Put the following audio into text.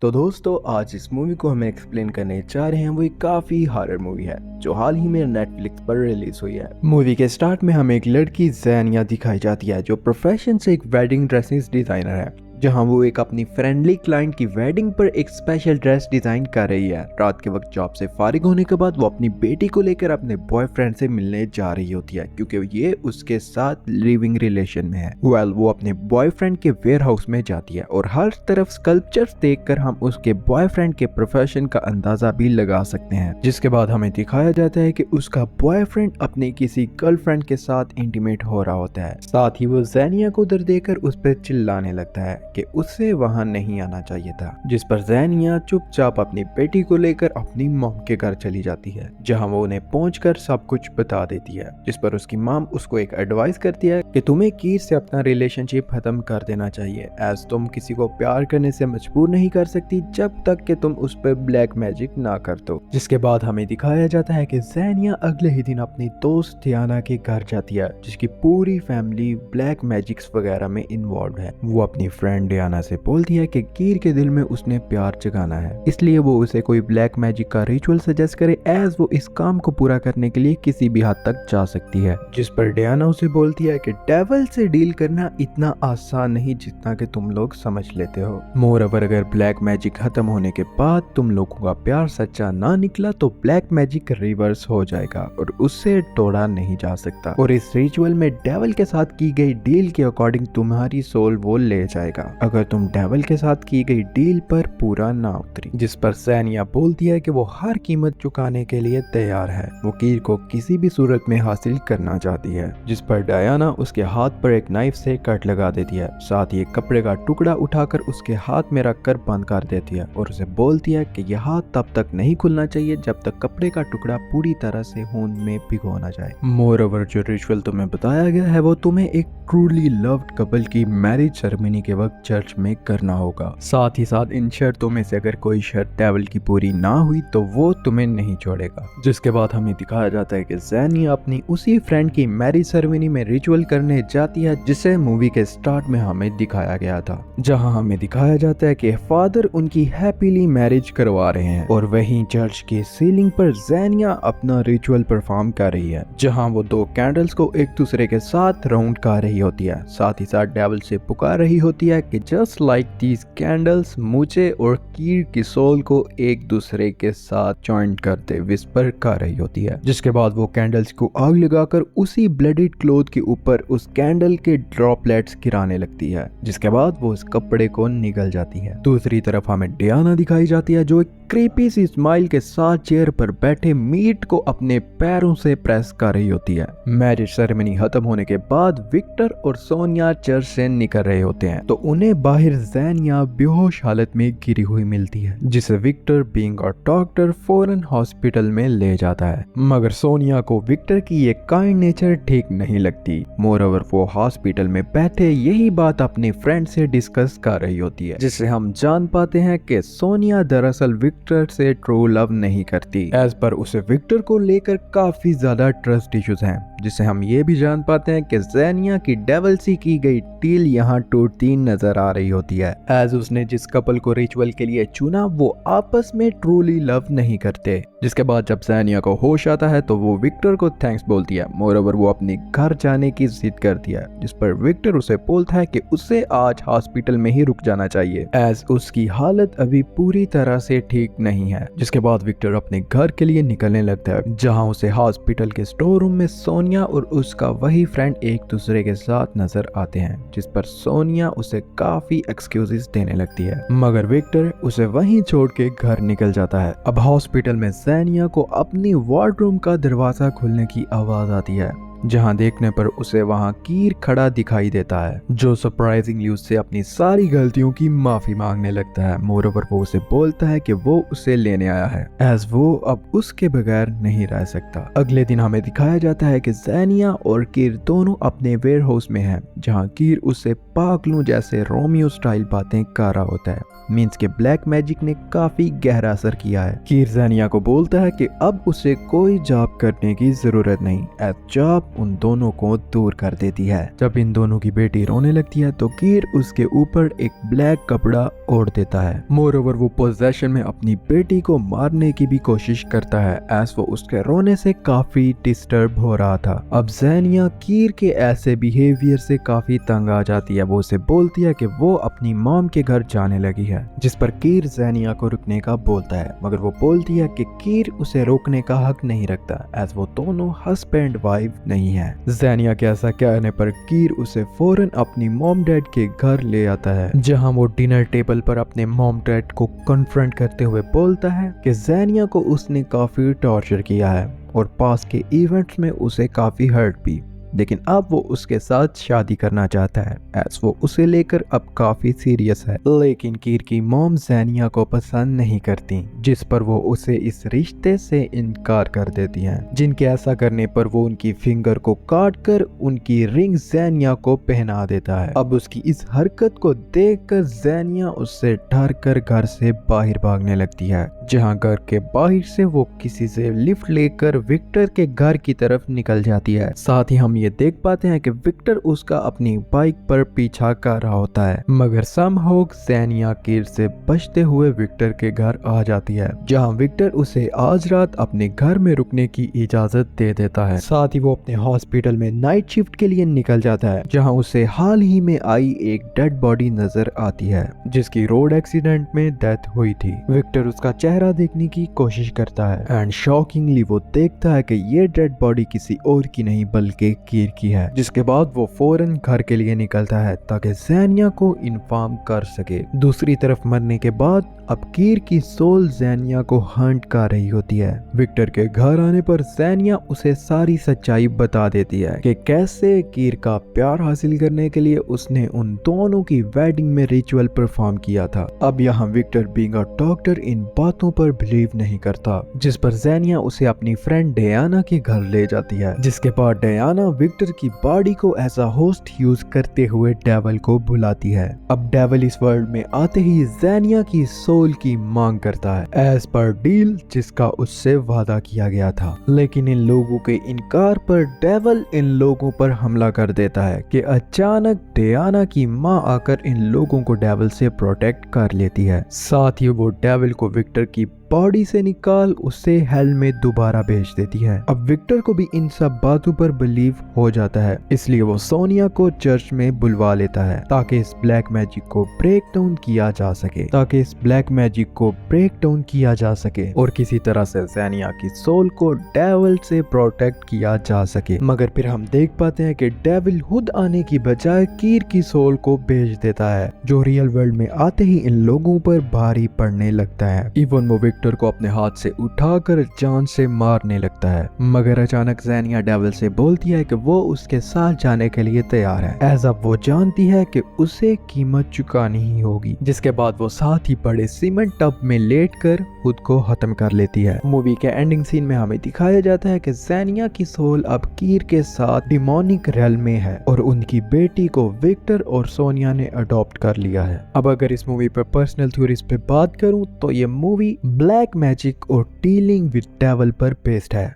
तो दोस्तों आज इस मूवी को हम एक्सप्लेन करने जा रहे हैं। वो एक काफी हॉरर मूवी है जो हाल ही में नेटफ्लिक्स पर रिलीज हुई है। मूवी के स्टार्ट में हमें एक लड़की ज़ैनिया दिखाई जाती है जो प्रोफेशन से एक वेडिंग ड्रेसेस डिजाइनर है, जहां वो एक अपनी फ्रेंडली क्लाइंट की वेडिंग पर एक स्पेशल ड्रेस डिजाइन कर रही है। रात के वक्त जॉब से फारिग होने के बाद वो अपनी बेटी को लेकर अपने बॉयफ्रेंड से मिलने जा रही होती है क्योंकि ये उसके साथ लिविंग रिलेशन में है। वो अपने बॉयफ्रेंड के वेयर हाउस में जाती है और हर तरफ स्कल्पचर्स देखकर हम उसके बॉयफ्रेंड के प्रोफेशन का अंदाजा भी लगा सकते हैं। जिसके बाद हमें दिखाया जाता है कि उसका बॉयफ्रेंड अपनी किसी गर्लफ्रेंड के साथ इंटीमेट हो रहा होता है। साथ ही वो ज़ैनिया को उधर देखकर उस पर चिल्लाने लगता है कि उसे वहां नहीं आना चाहिए था, जिस पर ज़ैनिया चुपचाप अपनी बेटी को लेकर अपनी मॉम के घर चली जाती है, जहां वो उन्हें पहुंचकर सब कुछ बता देती है। जिस पर उसकी मॉम उसको एक एडवाइस करती है कि तुम्हें कीर से अपना रिलेशनशिप खत्म कर देना चाहिए, एज तुम किसी को प्यार करने से मजबूर नहीं कर सकती जब तक कि तुम उस पर ब्लैक मैजिक ना कर दो। जिसके बाद हमें दिखाया जाता है कि ज़ैनिया अगले ही दिन अपनी दोस्त डियाना के घर जाती है, जिसकी पूरी फैमिली ब्लैक मैजिक्स वगैरह में इन्वॉल्व है। वो अपनी फ्रेंड डियाना से बोलती है कि कीर के दिल में उसने प्यार जगाना है, इसलिए वो उसे कोई ब्लैक मैजिक का रिचुअल सजेस्ट करे, एज वो इस काम को पूरा करने के लिए किसी भी हद तक जा सकती है। जिस पर डियाना उसे बोलती है कि डेविल से डील करना इतना आसान नहीं जितना कि तुम लोग समझ लेते हो। मोरओवर अगर ब्लैक मैजिक खत्म होने के बाद तुम लोगों का प्यार सच्चा ना निकला तो ब्लैक मैजिक रिवर्स हो जाएगा और उससे तोड़ा नहीं जा सकता, और इस रिचुअल में डेविल के साथ की गई डील के अकॉर्डिंग तुम्हारी सोल वो ले जाएगा अगर तुम डेविल के साथ की गई डील पर पूरा ना उतरी। जिस पर ज़ैनिया बोलती है कि वो हर कीमत चुकाने के लिए तैयार है, वो कीर को किसी भी सूरत में हासिल करना चाहती है। जिस पर डायना उसके हाथ पर एक नाइफ से कट लगा देती है, साथ ही एक कपड़े का टुकड़ा उठाकर उसके हाथ में रखकर बंद कर देती है और उसे बोलती है कि यह हाथ तब तक नहीं खुलना चाहिए जब तक कपड़े का टुकड़ा पूरी तरह से खून में भिगो ना जाए। मोरओवर जो रिचुअल तुम्हें बताया गया है वो तुम्हें एक ट्रूली लव्ड कपल की मैरिज सेरेमनी के वक्त चर्च में करना होगा। साथ ही साथ इन शर्तों में से अगर कोई शर्त डेविल की पूरी ना हुई तो वो तुम्हें नहीं छोड़ेगा। जिसके बाद हमें दिखाया जाता है कि ज़ैनिया अपनी उसी फ्रेंड की मैरिज सेरेमनी में रिचुअल करने जाती है जिसे मूवी के स्टार्ट में हमें दिखाया गया था, जहां हमें दिखाया जाता है कि फादर उनकी हैप्पीली मैरिज करवा रहे हैं और वहीं चर्च की सीलिंग पर ज़ैनिया अपना रिचुअल परफॉर्म कर रही है, जहां वो दो कैंडल्स को एक दूसरे के साथ राउंड कर रही होती है। साथ ही साथ डेविल से पुकार रही होती है कि जस्ट लाइक दीज कैंडल्स मुझे और कीर की सोल को एक दूसरे के साथ जॉइंट करते विस्पर कर रही होती है। जिसके बाद वो कैंडल्स को आग लगाकर उसी ब्लडेड क्लॉथ के ऊपर उस कैंडल के ड्रॉपलेट्स गिराने लगती है, जिसके बाद वो उस कपड़े को निगल जाती है। दूसरी तरफ हमें डियाना दिखाई जाती है जो एक क्रीपी सी स्माइल के साथ चेयर पर बैठे मीट को अपने पैरों से प्रेस कर रही होती है। मैरिज सेरेमनी खत्म होने के बाद विक्टर और सोनिया चर्च से निकल रहे होते हैं तो उन्हें बाहर ज़ैनिया बेहोश हालत में गिरी हुई मिलती है, जिसे विक्टर बीइंग अ डॉक्टर फौरन हॉस्पिटल में ले जाता है। मगर सोनिया को विक्टर की ये काइंड नेचर ठीक नहीं लगती। मोरओवर वो हॉस्पिटल में बैठे यही बात अपने फ्रेंड से डिस्कस कर रही होती है, जिससे हम जान पाते हैं कि सोनिया दरअसल विक्टर से ट्रू लव नहीं करती, एज पर उसे विक्टर को लेकर काफी ज्यादा ट्रस्ट इश्यूज हैं, जिससे हम ये भी जान पाते हैं कि ज़ैनिया की डेविल से की गई डील यहाँ टूटती नजर आ रही होती है, एज उसने जिस कपल को रिचुअल के लिए चुना वो आपस में ट्रूली लव नहीं करते। जिसके बाद जब ज़ैनिया को होश आता है तो वो विक्टर को थैंक्स बोलती है। मोरओवर वो अपने घर जाने की जिद करती है, जिस पर विक्टर उसे बोलता है कि उसे आज हॉस्पिटल में ही रुक जाना चाहिए, एज उसकी हालत अभी पूरी तरह से ठीक नहीं है। जिसके बाद विक्टर अपने घर के लिए निकलने लगता है, जहाँ उसे हॉस्पिटल के स्टोर रूम में सोनिया और उसका वही फ्रेंड एक दूसरे के साथ नजर आते हैं, जिस पर सोनिया उसे काफी एक्सक्यूजेस देने लगती है, मगर विक्टर उसे वहीं छोड़ के घर निकल जाता है। अब हॉस्पिटल में ज़ैनिया को अपनी वार्डरूम का दरवाजा खुलने की आवाज आती है, जहां देखने पर उसे वहां कीर खड़ा दिखाई देता है, जो सरप्राइजिंगली उससे अपनी सारी गलतियों की माफी मांगने लगता है। मोरओवर वो उसे बोलता है कि वो उसे लेने आया है, एज वो अब उसके बगैर नहीं रह सकता। अगले दिन हमें दिखाया जाता है कि ज़ैनिया और कीर दोनों अपने वेयर हाउस में हैं, जहां कीर उससे पागलों जैसे रोमियो स्टाइल बातें कर रहा होता है। मींस के ब्लैक मैजिक ने काफी गहरा असर किया है। कीर ज़ैनिया को बोलता है कि अब उसे कोई जॉब करने की जरूरत नहीं, एज जॉब उन दोनों को दूर कर देती है। जब इन दोनों की बेटी रोने लगती है तो कीर उसके ऊपर एक ब्लैक कपड़ा ओढ़ देता है। मोरओवर वो पोजेशन में अपनी बेटी को मारने की भी कोशिश करता है एज वो उसके रोने से काफी डिस्टर्ब हो रहा था। अब ज़ेनिया कीर के ऐसे बिहेवियर से काफी तंग आ जाती है। वो उसे बोलती है कि वो अपनी मॉम के घर जाने लगी है, जिस पर कीर ज़ेनिया को रुकने का बोलता है, मगर वो बोलती है कि कीर उसे रोकने का हक नहीं रखता एज वो दोनों हस्बैंड वाइफ नहीं है। ज़ेनिया के ऐसा कहने पर कीर उसे फौरन अपनी मॉम डैड के घर ले आता है, जहां वो डिनर टेबल पर अपने मॉम डैड को कन्फ्रंट करते हुए बोलता है कि ज़ेनिया को उसने काफी टॉर्चर किया है और पास के इवेंट्स में उसे काफी हर्ट भी, लेकिन अब वो उसके साथ शादी करना चाहता है एज वो उसे लेकर अब काफी सीरियस है। लेकिन कीर की मॉम ज़ेनिया को पसंद नहीं करती, जिस पर वो उसे इस रिश्ते से इनकार कर देती हैं, जिनके ऐसा करने पर वो उनकी फिंगर को काट कर उनकी रिंग ज़ेनिया को पहना देता है। अब उसकी इस हरकत को देखकर ज़ेनिया उससे डर कर घर से बाहर भागने लगती है, जहाँ घर के बाहर से वो किसी से लिफ्ट लेकर विक्टर के घर की तरफ निकल जाती है। साथ ही हम ये देख पाते हैं कि विक्टर उसका अपनी बाइक पर पीछा कर रहा होता है, मगर समहाउ ज़ेनिया कीर से बचते हुए विक्टर के घर आ जाती है, जहां विक्टर उसे आज रात अपने घर में रुकने की इजाजत दे देता है। साथ ही वो अपने हॉस्पिटल में नाइट शिफ्ट के लिए निकल जाता है, जहां उसे हाल ही में आई एक डेड बॉडी नजर आती है, जिसकी रोड एक्सीडेंट में डेथ हुई थी। विक्टर उसका चेहरा देखने की कोशिश करता है एंड शॉकिंगली वो देखता है कि ये डेड बॉडी किसी और की नहीं बल्कि कीर की है, जिसके बाद वो फौरन घर के लिए निकलता है ताकि ज़ेनिया को इन्फॉर्म कर सके। दूसरी तरफ मरने के बाद अब कीर की सोल ज़ेनिया को हंट कर रही होती है। विक्टर के घर आने पर ज़ेनिया उसे सारी सच्चाई बता देती है कि कैसे कीर का प्यार हासिल करने के लिए उसने उन दोनों की वेडिंग में रिचुअल परफॉर्म किया था। अब यहाँ विक्टर बीइंग अ डॉक्टर इन बातों पर बिलीव नहीं करता, जिस पर ज़ेनिया उसे अपनी फ्रेंड डियाना के घर ले जाती है, जिसके बाद डियाना विक्टर की बॉडी को एज अ होस्ट यूज करते हुए डेविल को बुलाती है। अब डेविल इस वर्ल्ड में आते ही ज़ेनिया की सोल की मांग करता है एज पर डील जिसका उससे वादा किया गया था, लेकिन इन लोगों के इनकार पर डेविल इन लोगों पर हमला कर देता है कि अचानक डियाना की माँ आकर इन लोगों को डेविल से प्रोटेक्ट कर लेती है। साथ ही वो डेविल को विक्टर की बॉडी से निकाल उसे हेल में दोबारा भेज देती है। अब विक्टर को भी इन सब बातों पर बिलीव हो जाता है, इसलिए वो सोनिया को चर्च में बुलवा लेता है ताकि इस ब्लैक मैजिक को ब्रेक डाउन किया जा सके और किसी तरह से ज़ेनिया की सोल को डेविल से प्रोटेक्ट किया जा सके। मगर फिर हम देख पाते हैं कि डेविल खुद आने की बजाय कीर की सोल को भेज देता है, जो रियल वर्ल्ड में आते ही इन लोगों पर भारी पड़ने लगता है। इवन वो विक्टर को अपने हाथ से उठाकर जान से मारने लगता है, मगर अचानक ज़ेनिया डेविल से बोलती है कि वो उसके साथ जाने के लिए तैयार है, एज अब वो जानती है कि उसे कीमत चुकानी ही होगी। जिसके बाद वो साथ ही बड़े सीमेंट टब में लेटकर खुद को खत्म कर लेती है। मूवी के एंडिंग सीन में हमें दिखाया जाता है कि ज़ेनिया की सोल अब कीर के साथ डिमोनिक रेल में है और उनकी बेटी को विक्टर और सोनिया ने अडॉप्ट कर लिया है। अब अगर इस मूवी पर पर्सनल थ्योरीज पे बात करूं तो ये मूवी ब्लैक मैजिक और डीलिंग विद डेविल पर बेस्ड है।